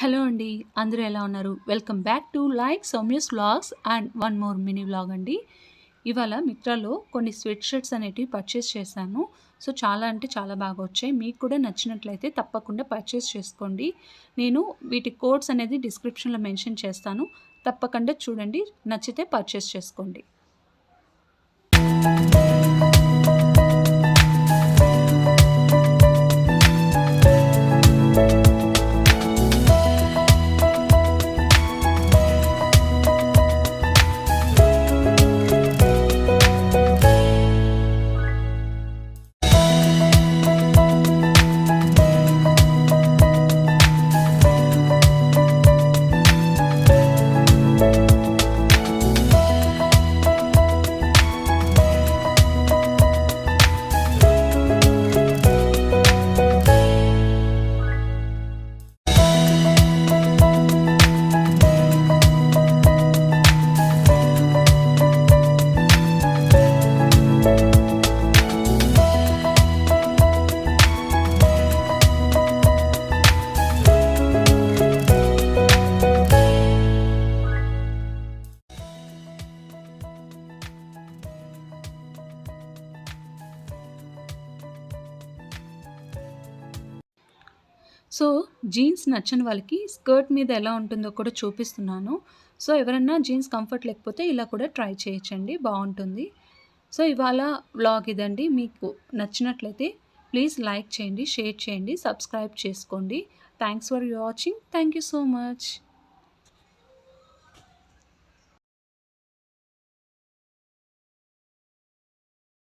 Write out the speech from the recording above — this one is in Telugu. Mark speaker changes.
Speaker 1: హలో అండి. అందరూ ఎలా ఉన్నారు? Welcome back to Soumya's vlogs and one more mini vlog అండి. ఇవాళ మిత్రాలో కొన్ని స్వెట్ షర్ట్స్ అనేటివి పర్చేస్ చేశాను. సో, చాలా అంటే చాలా బాగా వచ్చాయి. మీకు కూడా నచ్చినట్లయితే తప్పకుండా పర్చేస్ చేసుకోండి. నేను వీటి కోడ్స్ అనేది డిస్క్రిప్షన్‌లో మెన్షన్ చేస్తాను. తప్పకుండా చూడండి. నచ్చితే పర్చేస్ చేసుకోండి. సో, జీన్స్ నచ్చని వాళ్ళకి స్కర్ట్ మీద ఎలా ఉంటుందో కూడా చూపిస్తున్నాను. సో, ఎవరన్నా జీన్స్ కంఫర్ట్ లేకపోతే ఇలా కూడా ట్రై చేయొచ్చండి. బావుంటుంది. సో, ఇవాళ వ్లాగ్ ఇదండి. మీకు నచ్చినట్లయితే ప్లీజ్ లైక్ చేయండి, షేర్ చేయండి, సబ్స్క్రైబ్ చేసుకోండి. Thanks for watching. Thank you so much.